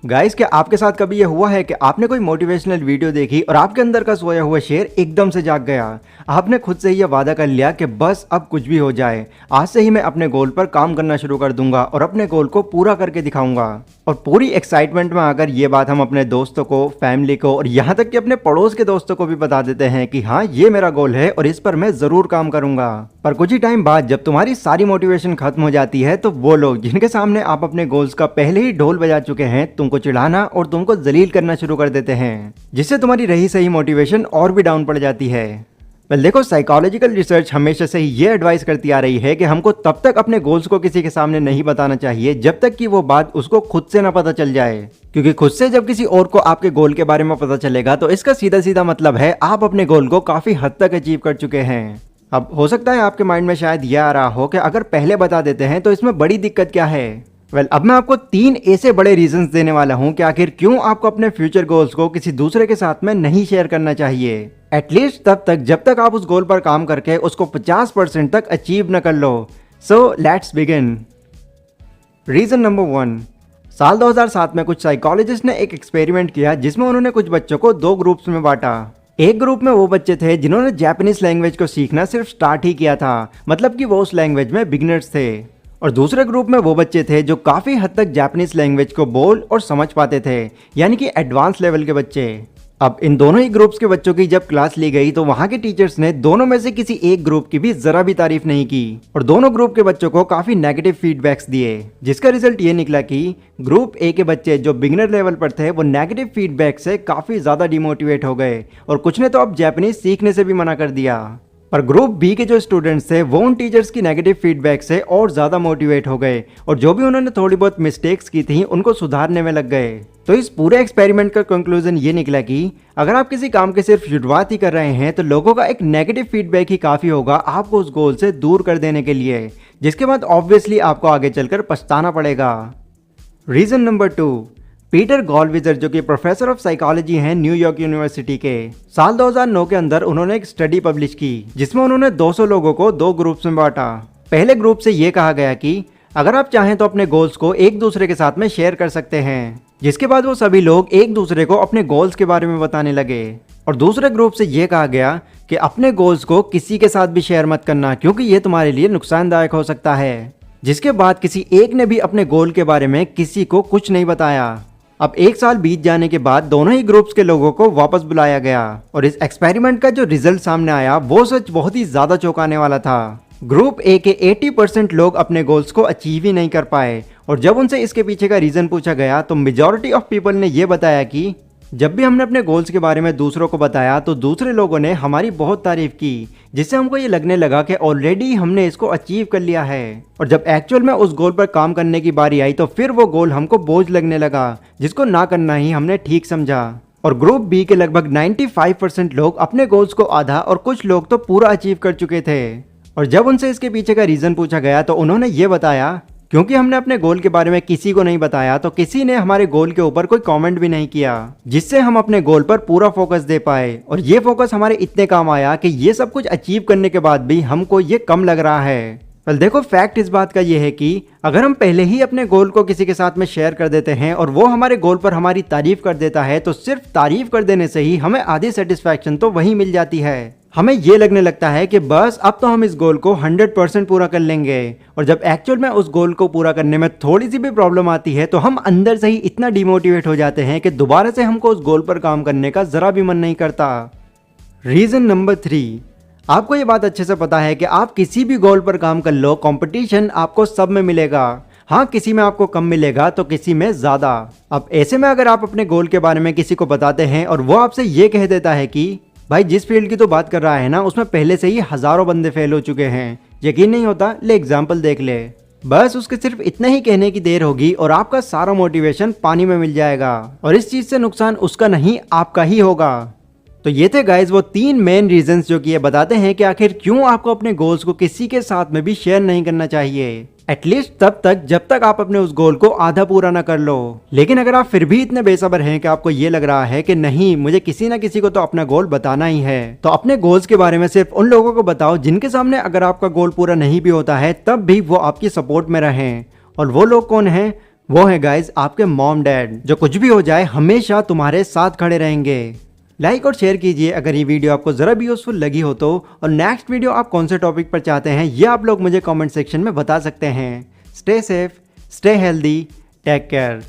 Guys, क्या आपके साथ कभी ये हुआ है कि आपने कोई मोटिवेशनल वीडियो देखी और आपके अंदर का सोया हुआ शेर एकदम से जाग गया। आपने खुद से ही ये वादा कर लिया कि बस अब कुछ भी हो जाए, आज से ही मैं अपने गोल पर काम करना शुरू कर दूंगा और अपने गोल को पूरा करके दिखाऊंगा। और पूरी एक्साइटमेंट में आकर ये बात हम अपने दोस्तों को, फैमिली को और यहाँ तक कि अपने पड़ोस के दोस्तों को भी बता देते हैं कि हाँ, ये मेरा गोल है और इस पर मैं जरूर काम करूंगा। पर कुछ ही टाइम बाद जब तुम्हारी सारी मोटिवेशन खत्म हो जाती है तो वो लोग जिनके सामने आप अपने गोल्स का पहले ही ढोल बजा चुके हैं तुमको चिढ़ाना और तुमको जलील करना शुरू कर देते हैं, जिससे तुम्हारी रही सही मोटिवेशन और भी डाउन पड़ जाती है। देखो, साइकोलॉजिकल रिसर्च हमेशा से ही ये एडवाइस करती आ रही है कि हमको तब तक अपने गोल्स को किसी के सामने नहीं बताना चाहिए जब तक कि वो बात उसको खुद से ना पता चल जाए, क्योंकि खुद से जब किसी और को आपके गोल के बारे में पता चलेगा तो इसका सीधा सीधा मतलब है आप अपने गोल को काफी हद तक अचीव कर चुके हैं। अब हो सकता है आपके माइंड में शायद यह आ रहा हो कि अगर पहले बता देते हैं तो इसमें बड़ी दिक्कत क्या है। अब मैं आपको 3 ऐसे बड़े रीजंस देने वाला हूं कि आखिर क्यों आपको अपने फ्यूचर गोल्स को किसी दूसरे के साथ में नहीं शेयर करना चाहिए, एटलीस्ट तब तक जब तक आप उस गोल पर काम करके उसको 50% तक अचीव न कर लो। So let's begin. Reason number 1, साल 2007 में कुछ साइकोलॉजिस्ट ने एक एक्सपेरिमेंट किया जिसमें उन्होंने कुछ बच्चों को 2 ग्रुप्स में बांटा। एक ग्रुप में वो बच्चे थे जिन्होंने जापानीज लैंग्वेज को सीखना सिर्फ स्टार्ट ही किया था, मतलब कि वो उस लैंग्वेज में बिगिनर्स थे। और दूसरे ग्रुप में वो बच्चे थे जो काफी हद तक जापानीज लैंग्वेज को बोल और समझ पाते थे, यानी कि एडवांस लेवल के बच्चे। अब इन दोनों ही ग्रुप्स के बच्चों की जब क्लास ली गई तो वहां के टीचर्स ने दोनों में से किसी एक ग्रुप की भी जरा भी तारीफ नहीं की और दोनों ग्रुप के बच्चों को काफी नेगेटिव फीडबैक्स दिए, जिसका रिजल्ट ये निकला कि ग्रुप ए के बच्चे जो बिगिनर लेवल पर थे वो नेगेटिव फीडबैक से काफी ज्यादा डिमोटिवेट हो गए और कुछ ने तो अब जापानीज सीखने से भी मना कर दिया। पर ग्रुप बी के जो स्टूडेंट्स थे वो उन टीचर्स की नेगेटिव फीडबैक से और ज़्यादा मोटिवेट हो गए और जो भी उन्होंने थोड़ी बहुत मिस्टेक्स की थी उनको सुधारने में लग गए। तो इस पूरे एक्सपेरिमेंट का कंक्लूजन ये निकला कि अगर आप किसी काम के सिर्फ शुरुआत ही कर रहे हैं तो लोगों का एक नेगेटिव फीडबैक ही काफ़ी होगा आपको उस गोल से दूर कर देने के लिए, जिसके बाद ऑब्वियसली आपको आगे चलकर पछताना पड़ेगा। रीज़न नंबर 2, पीटर गॉलविजर जो कि प्रोफेसर ऑफ साइकोलॉजी हैं न्यूयॉर्क यूनिवर्सिटी के, साल 2009 के अंदर उन्होंने एक स्टडी पब्लिश की जिसमें उन्होंने 200 लोगों को 2 ग्रुप्स में बांटा। पहले ग्रुप से ये कहा गया कि अगर आप चाहें तो अपने गोल्स को एक दूसरे के साथ में शेयर कर सकते हैं, जिसके बाद वो सभी लोग एक दूसरे को अपने गोल्स के बारे में बताने लगे। और दूसरे ग्रुप से ये कहा गया कि अपने गोल्स को किसी के साथ भी शेयर मत करना क्योंकि ये तुम्हारे लिए नुकसानदायक हो सकता है, जिसके बाद किसी एक ने भी अपने गोल के बारे में किसी को कुछ नहीं बताया। अब 1 साल बीत जाने के बाद दोनों ही ग्रुप्स के लोगों को वापस बुलाया गया और इस एक्सपेरिमेंट का जो रिजल्ट सामने आया वो सच बहुत ही ज्यादा चौंकाने वाला था। ग्रुप ए के 80% लोग अपने गोल्स को अचीव ही नहीं कर पाए और जब उनसे इसके पीछे का रीजन पूछा गया तो मेजॉरिटी ऑफ पीपल ने यह बताया कि जब भी हमने अपने गोल्स के बारे में दूसरों को बताया तो दूसरे लोगों ने हमारी बहुत तारीफ की, जिससे हमको ये लगने लगा कि ऑलरेडी हमने इसको अचीव कर लिया है। और जब एक्चुअल में उस गोल पर काम करने की बारी आई तो फिर वो गोल हमको बोझ लगने लगा, जिसको ना करना ही हमने ठीक समझा। और ग्रुप बी के लगभग 95% लोग अपने गोल्स को आधा और कुछ लोग तो पूरा अचीव कर चुके थे। और जब उनसे इसके पीछे का रीजन पूछा गया तो उन्होंने ये बताया क्योंकि हमने अपने गोल के बारे में किसी को नहीं बताया तो किसी ने हमारे गोल के ऊपर कोई कमेंट भी नहीं किया, जिससे हम अपने गोल पर पूरा फोकस दे पाए। और ये फोकस हमारे इतने काम आया कि ये सब कुछ अचीव करने के बाद भी हमको ये कम लग रहा है। देखो, फैक्ट इस बात का ये है कि अगर हम पहले ही अपने गोल को किसी के साथ में शेयर कर देते हैं और वो हमारे गोल पर हमारी तारीफ कर देता है तो सिर्फ तारीफ कर देने से ही हमें आधी सेटिस्फैक्शन तो वही मिल जाती है। हमें ये लगने लगता है कि बस अब तो हम इस गोल को 100% पूरा कर लेंगे और जब एक्चुअल में उस गोल को पूरा करने में थोड़ी सी भी प्रॉब्लम आती है तो हम अंदर से ही इतना डिमोटिवेट हो जाते हैं कि दोबारा से हमको उस गोल पर काम करने का जरा भी मन नहीं करता। रीजन नंबर 3, आपको ये बात अच्छे से पता है कि आप किसी भी गोल पर काम कर लो, कंपटीशन आपको सब में मिलेगा। हाँ, किसी में आपको कम मिलेगा तो किसी में ज़्यादा। अब ऐसे में अगर आप अपने गोल के बारे में किसी को बताते हैं और वो आपसे ये कह देता है कि भाई जिस फील्ड की तो बात कर रहा है ना उसमें पहले से ही हज़ारों बंदे फेल हो चुके हैं, यकीन नहीं होता, ले एग्जाम्पल देख ले। बस उसके सिर्फ इतने ही कहने की देर होगी और आपका सारा मोटिवेशन पानी में मिल जाएगा और इस चीज़ से नुकसान उसका नहीं आपका ही होगा। तो ये थे गाइज वो 3 मेन रीजंस जो कि ये बताते हैं कि आखिर क्यों आपको अपने गोल्स को किसी के साथ में भी शेयर नहीं करना चाहिए, एटलीस्ट तब तक जब तक आप अपने उस गोल को आधा पूरा ना कर लो। लेकिन अगर आप फिर भी इतने बेसब्र हैं कि आपको ये लग रहा है कि नहीं, मुझे किसी ना किसी को तो अपना गोल बताना ही है, तो अपने गोल्स के बारे में सिर्फ उन लोगों को बताओ जिनके सामने अगर आपका गोल पूरा नहीं भी होता है तब भी वो आपकी सपोर्ट में रहें। और वो लोग कौन हैं? वो है गाइज आपके मॉम डैड, जो कुछ भी हो जाए हमेशा तुम्हारे साथ खड़े रहेंगे। लाइक और शेयर कीजिए अगर ये वीडियो आपको ज़रा भी यूज़फुल लगी हो तो, और नेक्स्ट वीडियो आप कौन से टॉपिक पर चाहते हैं ये आप लोग मुझे कमेंट सेक्शन में बता सकते हैं। Stay safe, stay healthy, take care.